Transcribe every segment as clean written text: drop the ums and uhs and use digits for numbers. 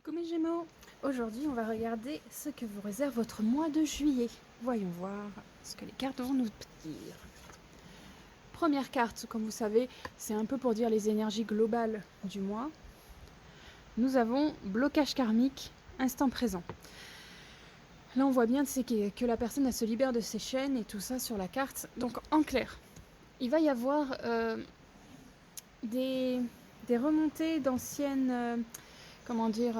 Coucou mes Gémeaux, aujourd'hui on va regarder ce que vous réserve votre mois de juillet. Voyons voir ce que les cartes vont nous dire. Première carte, comme vous savez, c'est un peu pour dire les énergies globales du mois. Nous avons blocage karmique, instant présent. Là on voit bien que la personne elle se libère de ses chaînes et tout ça sur la carte. Donc en clair, il va y avoir des remontées d'anciennes... comment dire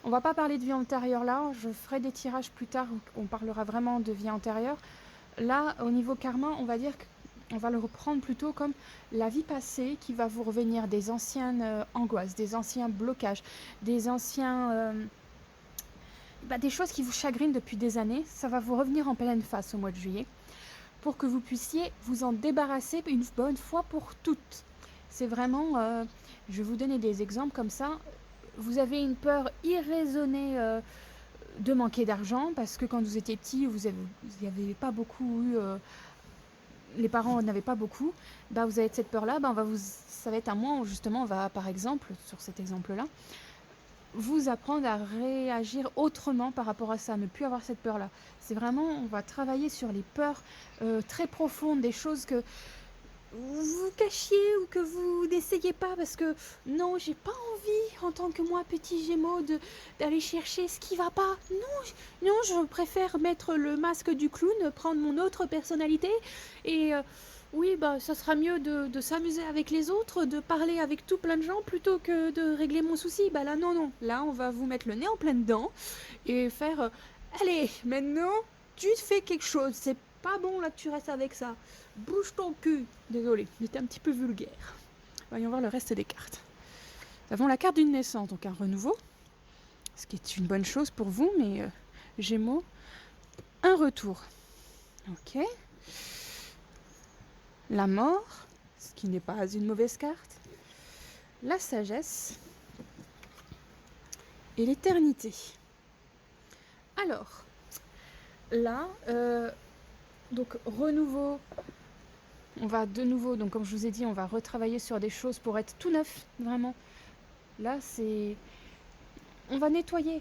on va pas parler de vie antérieure là, je ferai des tirages plus tard où on parlera vraiment de vie antérieure. Là, au niveau karma, on va dire qu'on va le reprendre plutôt comme la vie passée qui va vous revenir des anciennes angoisses, des anciens blocages, des anciens... des choses qui vous chagrinent depuis des années. Ça va vous revenir en pleine face au mois de juillet pour que vous puissiez vous en débarrasser une bonne fois pour toutes. C'est vraiment... je vais vous donner des exemples comme ça. Vous avez une peur irraisonnée de manquer d'argent parce que quand vous étiez petit, vous n'avez pas beaucoup eu... les parents n'avaient pas beaucoup. Vous avez cette peur-là. Ça va être un mois où justement on va, par exemple, sur cet exemple-là, vous apprendre à réagir autrement par rapport à ça, ne plus avoir cette peur-là. C'est vraiment, on va travailler sur les peurs très profondes, des choses que vous cachiez ou que vous n'essayez pas parce que non, j'ai pas envie en tant que moi petit Gémeaux d'aller chercher ce qui va pas. Non, je préfère mettre le masque du clown, prendre mon autre personnalité et oui, ça sera mieux de s'amuser avec les autres, de parler avec tout plein de gens plutôt que de régler mon souci. Là non, là on va vous mettre le nez en plein dedans et faire allez, maintenant tu fais quelque chose, c'est pas bon là que tu restes avec ça. Bouge ton cul. Désolée, j'étais un petit peu vulgaire. Voyons voir le reste des cartes. Nous avons la carte d'une naissance, donc un renouveau, ce qui est une bonne chose pour vous, mais Gémeaux, un retour. Ok. La mort, ce qui n'est pas une mauvaise carte. La sagesse et l'éternité. Alors, là, donc renouveau, on va de nouveau, donc comme je vous ai dit, on va retravailler sur des choses pour être tout neuf, vraiment. Là, on va nettoyer.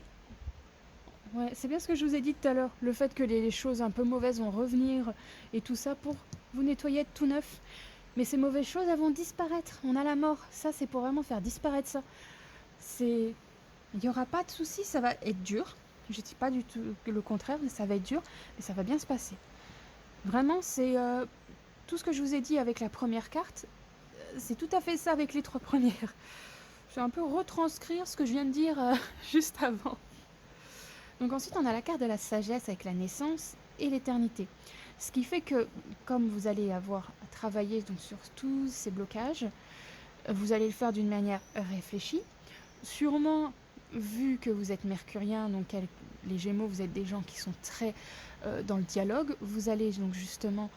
Ouais, c'est bien ce que je vous ai dit tout à l'heure, le fait que les choses un peu mauvaises vont revenir et tout ça pour vous nettoyer de tout neuf. Mais ces mauvaises choses, elles vont disparaître. On a la mort. Ça, c'est pour vraiment faire disparaître ça. Il n'y aura pas de souci, ça va être dur. Je ne dis pas du tout le contraire, mais ça va être dur, mais ça va bien se passer. Vraiment, c'est tout ce que je vous ai dit avec la première carte, c'est tout à fait ça avec les trois premières. Je vais un peu retranscrire ce que je viens de dire juste avant. Donc ensuite, on a la carte de la sagesse avec la naissance et l'éternité. Ce qui fait que, comme vous allez avoir à travailler donc, sur tous ces blocages, vous allez le faire d'une manière réfléchie. Sûrement, vu que vous êtes mercurien, donc les Gémeaux, vous êtes des gens qui sont très dans le dialogue, vous allez donc justement,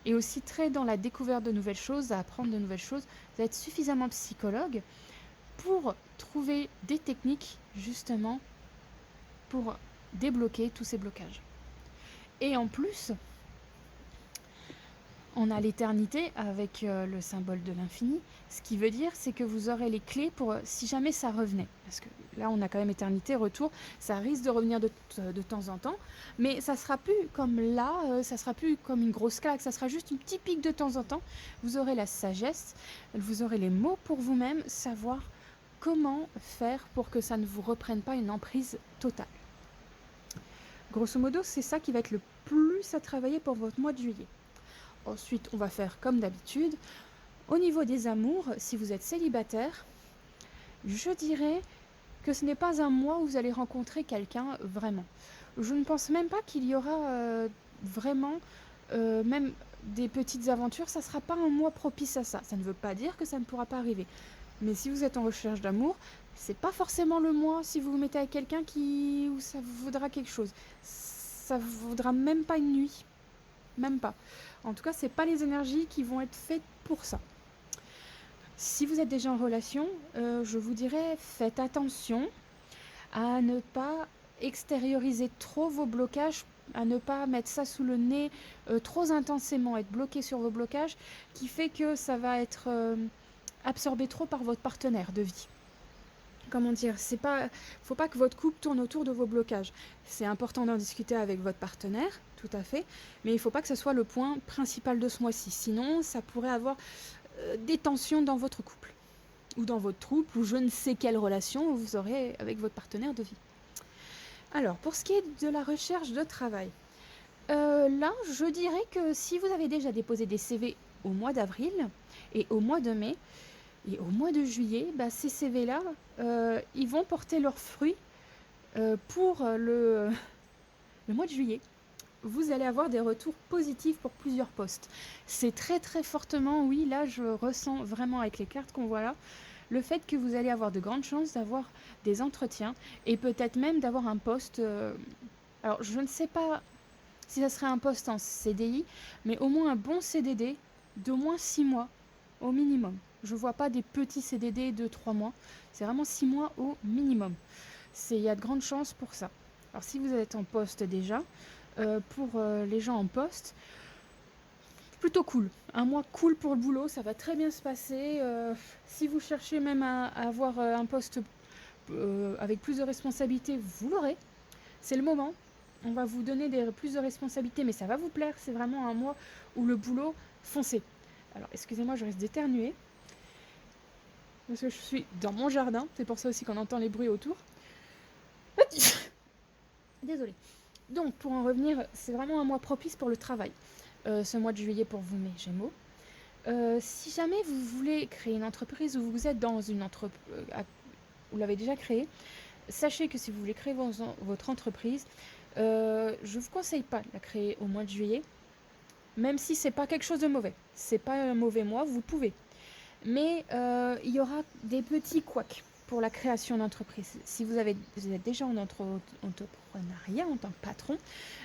et aussi très dans la découverte de nouvelles choses, à apprendre de nouvelles choses, vous allez être suffisamment psychologue pour trouver des techniques justement pour débloquer tous ces blocages. Et en plus, on a l'éternité avec le symbole de l'infini. Ce qui veut dire, c'est que vous aurez les clés pour si jamais ça revenait. Parce que là, on a quand même éternité, retour. Ça risque de revenir de temps en temps. Mais ça sera plus comme là, ça sera plus comme une grosse claque. Ça sera juste une petite pique de temps en temps. Vous aurez la sagesse, vous aurez les mots pour vous-même, savoir comment faire pour que ça ne vous reprenne pas une emprise totale. Grosso modo, c'est ça qui va être le plus à travailler pour votre mois de juillet. Ensuite, on va faire comme d'habitude. Au niveau des amours, si vous êtes célibataire, je dirais que ce n'est pas un mois où vous allez rencontrer quelqu'un vraiment. Je ne pense même pas qu'il y aura vraiment même des petites aventures. Ça ne sera pas un mois propice à ça. Ça ne veut pas dire que ça ne pourra pas arriver. Mais si vous êtes en recherche d'amour, c'est pas forcément le mois si vous vous mettez avec quelqu'un où ça vous voudra quelque chose. Ça vous voudra même pas une nuit. Même pas. En tout cas, c'est pas les énergies qui vont être faites pour ça. Si vous êtes déjà en relation, je vous dirais faites attention à ne pas extérioriser trop vos blocages, à ne pas mettre ça sous le nez trop intensément, être bloqué sur vos blocages, qui fait que ça va être absorbé trop par votre partenaire de vie. comment dire, faut pas que votre couple tourne autour de vos blocages. C'est important d'en discuter avec votre partenaire, tout à fait, mais il faut pas que ce soit le point principal de ce mois-ci. Sinon, ça pourrait avoir des tensions dans votre couple, ou dans votre troupe, ou je ne sais quelle relation vous aurez avec votre partenaire de vie. Alors, pour ce qui est de la recherche de travail, là, je dirais que si vous avez déjà déposé des CV au mois d'avril et au mois de mai et au mois de juillet, bah, ces CV-là, ils vont porter leurs fruits pour le mois de juillet. Vous allez avoir des retours positifs pour plusieurs postes. C'est très très fortement, oui, là je ressens vraiment avec les cartes qu'on voit là, le fait que vous allez avoir de grandes chances d'avoir des entretiens et peut-être même d'avoir un poste. Alors je ne sais pas si ça serait un poste en CDI, mais au moins un bon CDD d'au moins 6 mois au minimum. Je ne vois pas des petits CDD de 3 mois, c'est vraiment 6 mois au minimum. Il y a de grandes chances pour ça. Alors si vous êtes en poste déjà, pour les gens en poste, plutôt cool. Un mois cool pour le boulot, ça va très bien se passer. Si vous cherchez même à avoir un poste avec plus de responsabilités, vous l'aurez. C'est le moment. On va vous donner plus de responsabilités, mais ça va vous plaire. C'est vraiment un mois où le boulot, foncez. Alors, excusez-moi, je risque d'éternuer. Parce que je suis dans mon jardin. C'est pour ça aussi qu'on entend les bruits autour. Désolée. Donc, pour en revenir, c'est vraiment un mois propice pour le travail. Ce mois de juillet pour vous, mes Gémeaux. Si jamais vous voulez créer une entreprise ou vous êtes dans une entreprise, vous l'avez déjà créée, sachez que si vous voulez créer votre entreprise, je ne vous conseille pas de la créer au mois de juillet, même si c'est pas quelque chose de mauvais. C'est pas un mauvais mois, vous pouvez. Mais il y aura des petits couacs pour la création d'entreprise. Si vous êtes déjà en entrepreneuriat, en tant que patron,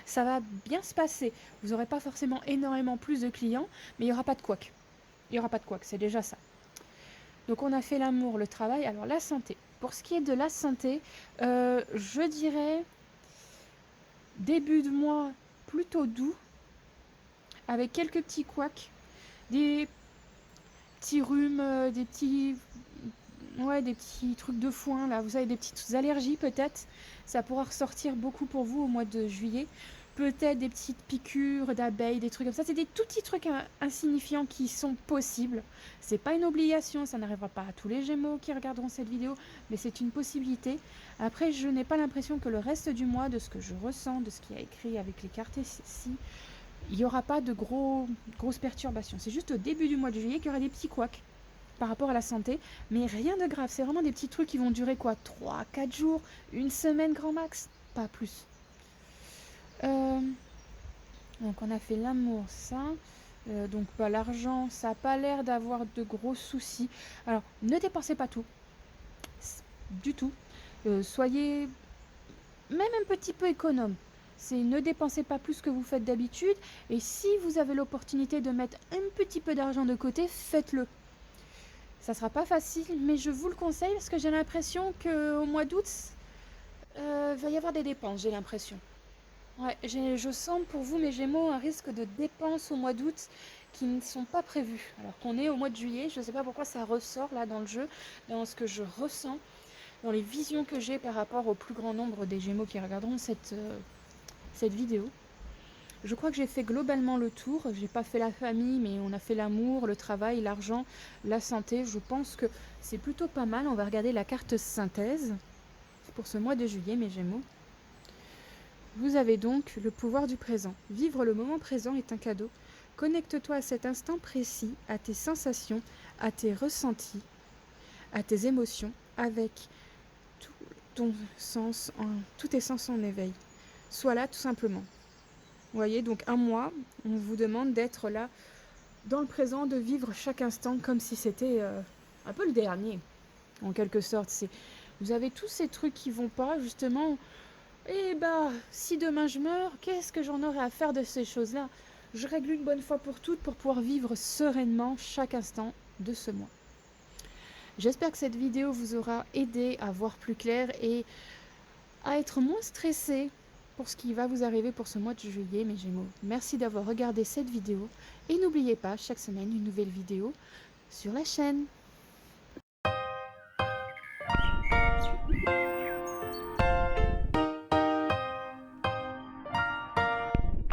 ça va bien se passer. Vous n'aurez pas forcément énormément plus de clients, mais il n'y aura pas de couacs. Il n'y aura pas de couacs, c'est déjà ça. Donc on a fait l'amour, le travail, alors la santé. Pour ce qui est de la santé, je dirais début de mois plutôt doux, avec quelques petits couacs, des petits rhumes, des petits trucs de foin, là, vous savez, des petites allergies peut-être. Ça pourra ressortir beaucoup pour vous au mois de juillet. Peut-être des petites piqûres d'abeilles, des trucs comme ça. C'est des tout petits trucs insignifiants qui sont possibles. C'est pas une obligation, ça n'arrivera pas à tous les Gémeaux qui regarderont cette vidéo, mais c'est une possibilité. Après, je n'ai pas l'impression que le reste du mois, de ce que je ressens, de ce qui a écrit avec les cartes ici, il n'y aura pas de grosses perturbations. C'est juste au début du mois de juillet qu'il y aura des petits couacs par rapport à la santé, mais rien de grave. C'est vraiment des petits trucs qui vont durer quoi, 3-4 jours, une semaine grand max, pas plus. Donc on a fait l'amour, ça. Donc bah, l'argent, ça n'a pas l'air d'avoir de gros soucis. Alors ne dépensez pas tout, du tout. Soyez même un petit peu économe. Ne dépensez pas plus que vous faites d'habitude. Et si vous avez l'opportunité de mettre un petit peu d'argent de côté, faites-le. Ça sera pas facile, mais je vous le conseille parce que j'ai l'impression qu'au mois d'août, va y avoir des dépenses, j'ai l'impression. Ouais, je sens pour vous, mes Gémeaux, un risque de dépenses au mois d'août qui ne sont pas prévues. Alors qu'on est au mois de juillet, je ne sais pas pourquoi ça ressort là dans le jeu, dans ce que je ressens, dans les visions que j'ai par rapport au plus grand nombre des Gémeaux qui regarderont cette vidéo. Je crois que j'ai fait globalement le tour. J'ai pas fait la famille, mais on a fait l'amour, le travail, l'argent, la santé. Je pense que c'est plutôt pas mal. On va regarder la carte synthèse pour ce mois de juillet, mes Gémeaux. Vous avez donc le pouvoir du présent. Vivre le moment présent est un cadeau. Connecte-toi à cet instant précis, à tes sensations, à tes ressentis, à tes émotions, avec tous tes sens en éveil. Sois là tout simplement. Vous voyez, donc un mois, on vous demande d'être là dans le présent, de vivre chaque instant comme si c'était un peu le dernier, en quelque sorte. Vous avez tous ces trucs qui vont pas, justement. Et bah, si demain je meurs, qu'est-ce que j'en aurai à faire de ces choses-là? Je règle une bonne fois pour toutes pour pouvoir vivre sereinement chaque instant de ce mois. J'espère que cette vidéo vous aura aidé à voir plus clair et à être moins stressé pour ce qui va vous arriver pour ce mois de juillet, mes Gémeaux. Merci d'avoir regardé cette vidéo et n'oubliez pas, chaque semaine, une nouvelle vidéo sur la chaîne.